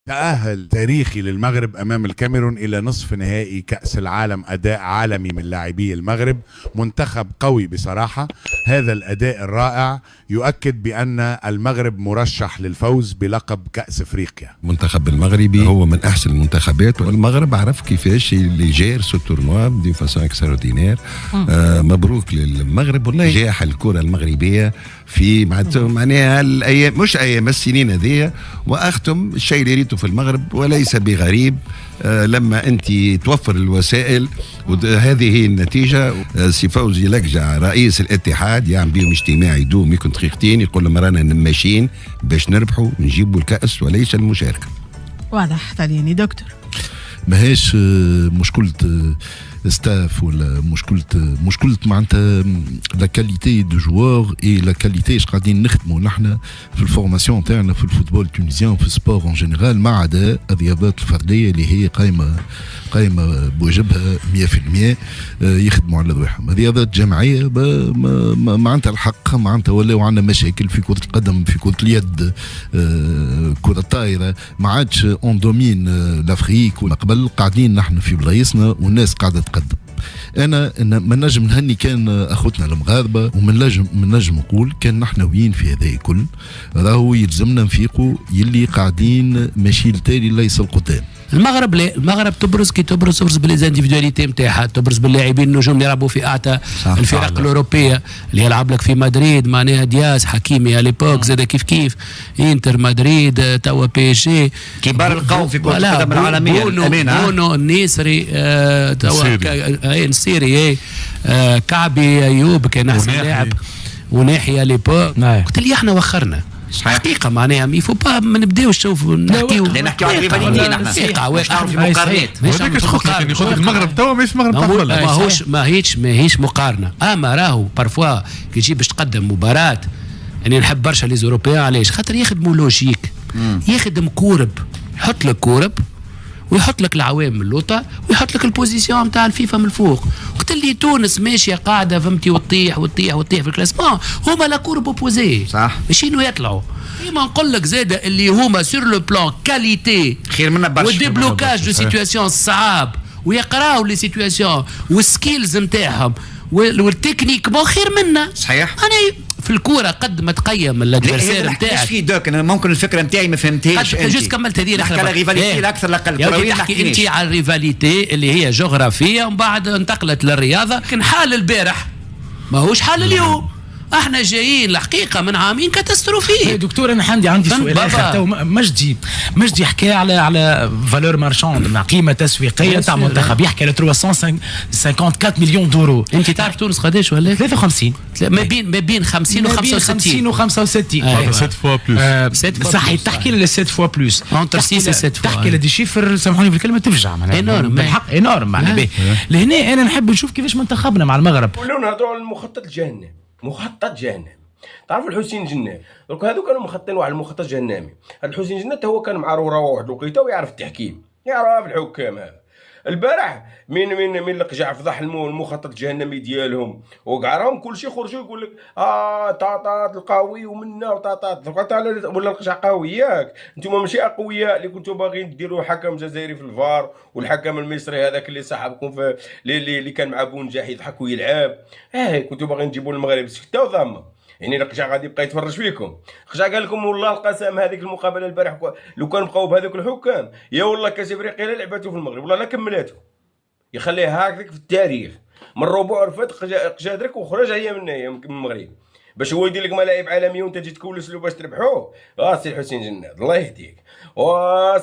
تأهل تاريخي للمغرب أمام الكاميرون إلى نصف نهائي كأس العالم. أداء عالمي من لاعبي المغرب، منتخب قوي بصراحة. هذا الأداء الرائع يؤكد بأن المغرب مرشح للفوز بلقب كأس أفريقيا. المنتخب المغربي هو من أحسن المنتخبات، والمغرب عرف كيفاش اللي جير سو تورنوا دي فاسون اكستراوردينير. مبروك للمغرب، والله جاح الكرة المغربية في معناها الأيام، مش أيام السنين هذه. وأختم الشيء اللي ريته في المغرب وليس بغريب، لما أنت توفر الوسائل، وهذه هي النتيجة. سي فوزي لقجع رئيس الاتحاد يعمل بهم اجتماع يدوم يكون دقيقتين، يقول لهم رانا ماشيين باش نربحوا نجيبوا الكأس وليس المشاركة. واضح تاليني دكتور. ماهيش مشكلة ستاف ولا مشكلة معناتها لا كاليتي دو جوار اي لا كاليتي اش قاعدين نخدموا نحن في الفورماسيون تاعنا في الفوتبول التونسيان في السبور اون جينيرال، ما عدا الرياضات الفرديه اللي هي قايمه بواجبها 100%. يخدموا على رواحهم. الرياضات الجماعيه معناتها الحق معناتها ولاو عندنا مشاكل في كره القدم، في كره اليد، كره الطايره، ما عادش اون دومين لافريك. وقبل قاعدين نحن في بلايصنا والناس قاعده تقدم. انا ما نجم نهني كان اخوتنا المغاربه، ومن نجم نقول كان نحن وين في هذا الكل. راهو يلزمنا نفيقوا يلي قاعدين ماشي لتالي ليس القدام. المغرب لا، المغرب تبرز كي تبرز بالانزانديفيدواليتي نتاعها، تبرز باللاعبين النجوم اللي يلعبوا في اعتى الفرق الاوروبيه، اللي يلعب لك في مدريد معناها دياز، حكيمي على ليبوك زاد كيف انتر مدريد توا بي اس جي، كبار القوم في كرة القدم العالميه. بونو النيسري توا النسيري كعبي ايوب كان احسن لاعب، وناحيه ليبوك. قلت لي احنا وخرنا حقيقة معناها مي فو با ما نبداوش نحكيو على ريفاليتي. نحن حقيقة في مقارنات. هذيك تخطك ياخذ المغرب توا مش مغرب تقبل. ماهيش مقارنة. اما راهو بارفوا كي تجي باش تقدم مباراة، يعني نحب برشا لي زوروبيان علاش خاطر يخدموا لوجيك، يخدم كورب، يحط لك كورب ويحط لك العوامل اللوطة ويحط لك البوزيسيون نتاع الفيفا من الفوق. وقت اللي تونس ماشيه قاعده فهمتي وتطيح في الكلاسمون، هما لا كورب اوبوزي صح، ماشي انه يطلعوا. كيما نقول لك زاد اللي هما سور لو بلان كاليتي خير منا برشا، وديبلوكاج دو سيتواسيون صعاب، ويقراو لي سيتواسيون والسكيلز نتاعهم والتكنيك مو خير منا. صحيح. انا في الكوره قد ما تقيم الادفيرسير نتاعك في دوك. انا ممكن الفكره نتاعي ما فهمتهاش. جوست كملت هذه نحكي على ريفاليتي الاكثر الاقل كرويه. تحكي انت على الريفاليتي اللي هي جغرافيه ومن بعد انتقلت للرياضه. لكن حال البارح ماهوش حال اليوم. احنا جايين الحقيقه من عامين كاتاستروفيه. دكتور انا عندي سؤال اخر. مجدي حكى على فالور مارشاند، قيمه تسويقيه تاع منتخب، يحكي على 354 مليون دورو. انت تعرف تونس قداش ولا 53 ما بين 50 و 65 و 65 7 فوا بلوس. صح، تحكي لنا 7 فوا بلوس، اونتر 6 و 7 فوا. تحكي لدي شيفر سامحوني في الكلمه تفجع معناها بالحق انورم معناها. لهنا انا نحب نشوف كيفاش منتخبنا مع المغرب. ولاو نهضروا على المخطط الجهنمي. مخطط جهنم. تعرفوا الحسين جنات دوك هذو كانوا مخططين واحد المخطط جهنمي. هذا الحسين جنات هو كان مع رورا واحد الوقيته ويعرف التحكيم، يعرف الحكام. هذا البارح من لقجع فضح المخطط الجهنمي ديالهم وقعرهم كل شيء خرجوا يقول لك طاطات القوي ومنا وطاطات ولا لقجع قوي. ياك انتم ماشي اقوياء اللي كنتوا باغيين ديروا حكم جزائري في الفار، والحكم المصري هذاك اللي صاحبكم في اللي كان مع بونجاح يضحك ويلعب. كنتوا باغيين تجيبوا المغرب سكته وضامه. يعني لقجع غادي يبقى يتفرج فيكم. قجع قال لكم والله القسم هذيك المقابله البارح لو كان بقاو بهذوك الحكام يا والله كاس افريقيا لا لعبته في المغرب والله لا كملته. يخليها هكذاك في التاريخ من ربع رفد قجا درك وخرج هي من المغرب باش هو يدير لك ملاعب عالميه وانت تجي تكولس له باش تربحوه. سي الحسين جناد الله يهديك.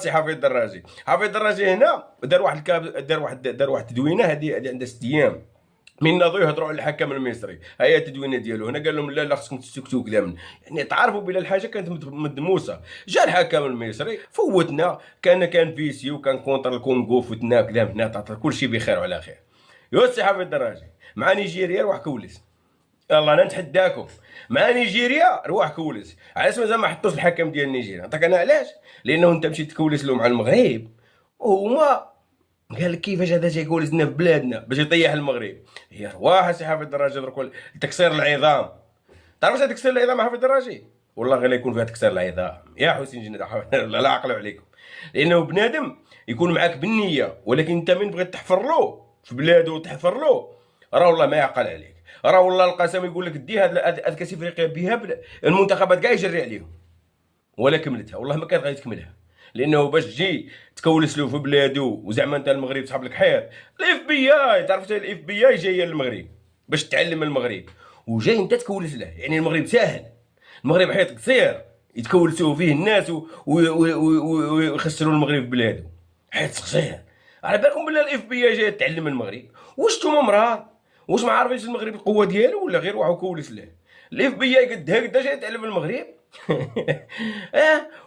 سي حفيظ الدراجي. حفيظ الدراجي هنا دار واحد التدوينه هذه عندها 6 ايام من ناضوا يهضروا على الحكم المصري. هي التدوينه ديالو هنا قال لهم لا خصكم تسكتوا كذا من يعني تعرفوا بلا الحاجه كانت مدموسه. جا الحكم المصري فوتنا، كان فيسيو كان كونتر الكونغو فتنا كذا هنا كل شيء بخير وعلى خير. يوسي حفيظ الدراجي مع نيجيريا روح كولس. يلا انا نتحداكم مع نيجيريا روح كولس. علاش مازال ما حطوش الحكم ديال نيجيريا؟ نعطيك انا علاش. لانه انت مشيت تكولس له مع المغرب وهما قال لك كيفاش هذا جاي يقول لنا في بلادنا باش يطيح المغرب. هي رواح سي حافظ الدراجي درك تكسير العظام. تعرف واش تكسير العظام حافظ الدراجي؟ والله غير يكون فيها تكسير العظام يا حسين جنات. لا عقلوا عليكم. لانه بنادم يكون معاك بالنيه، ولكن انت من بغيت تحفر له في بلاده وتحفر له راه والله ما يعقل عليك، راه والله القسم يقول لك دي هاد كاس افريقيا بها المنتخبات كاع يجري عليهم ولا كملتها، والله ما كانت غادي تكملها، لانه باش تجي تكولس له في بلادو وزعما انت المغرب صحاب لك حيط. الاف بي اي تعرف الاف بي اي جايه للمغرب باش تعلم المغرب وجاي انت تكولس له، يعني المغرب ساهل، المغرب حيط قصير يتكولسوا فيه الناس ويخسروا المغرب بلادو، حيط قصير. على بالكم بالله الاف بي اي جايه تعلم المغرب؟ واش نتوما مرار؟ واش ما عارفينش المغرب القوه ديالو ولا غير واحد كولس له؟ الاف بي اي قد جاي تعلم المغرب.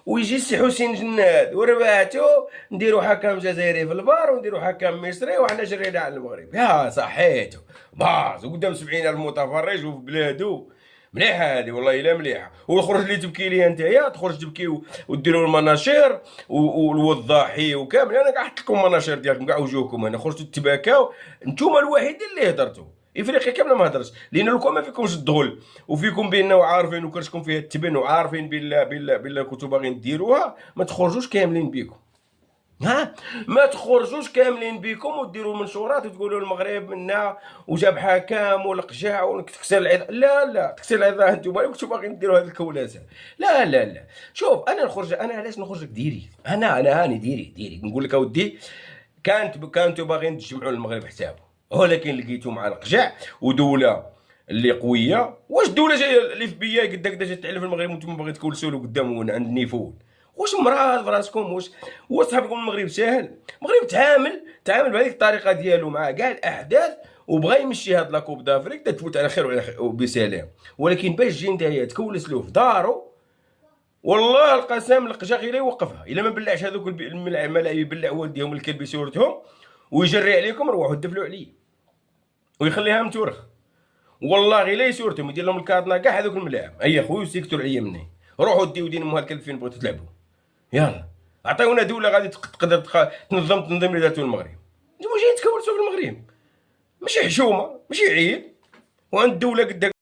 ويجي السي حسين جناد وربعتو نديرو حكم جزائري في الفار ونديرو حكم مصري وحنا جرينا على المغرب. يا صحيتو باز وقدام 70,000 متفرج وفي بلادو. مليحه هذه والله الا مليحه. وخرج اللي تبكي لي انت تخرج تبكي وديروا المناشير والوضاحي وكامل. انا قعدت لكم مناشير ديالكم كاع وجوهكم هنا خرجتوا تباكاو، نتوما الوحيدين اللي هضرتوا. افريقيا كامله ما هضرش، لان لكم ما فيكمش الدخل وفيكم بانه عارفين وكرشكم فيها التبن وعارفين بالله كنتو باغيين ديروها. ما تخرجوش كاملين بيكم، ما تخرجوش كاملين بيكم وديروا منشورات وتقولوا المغرب منا وجاب حكام والقجاع وتكسر العظام. لا تكسر العظام انتم كنتو باغيين ديروا هذه الكولاسه. لا شوف انا نخرج، انا علاش نخرج لك ديري انا هاني ديري نقول لك اودي كانتوا باغيين تجمعوا المغرب حسابه، ولكن لقيتو مع القجع ودوله اللي قويه. واش دوله جايه الاف بي اي قد جايه تعلم في المغرب وانتم باغيين تكولسوا له قدام عند النيفول؟ واش مراد فراسكم؟ واش هو صاحبكم المغرب ساهل؟ المغرب تعامل بهذيك الطريقه ديالو مع كاع الاحداث وبغى يمشي هاد لاكوب دافريك تفوت على خير وبسلام. ولكن باش تجي نتايا تكولس له في دارو، والله القسم القجا غير يوقفها الا ما بلعش هذوك الملاعب يبلع والديهم الكلب يسورتهم ويجري عليكم. روحوا دفلوا عليه ويخليها متورخ، والله غير لا يسورتهم يدير لهم الكارطنا كاع هذوك الملاعب. اي خويا سيكتوا عليا مني، روحوا ديو دين مو هالكلب فين بغيتوا تلعبوا. يلا عطيونا دوله غادي تقدر تنظم اللي دارتو المغرب. انتوما جايين تكولسوا في المغرب، ماشي حشومه ماشي عيب، وعند الدوله قد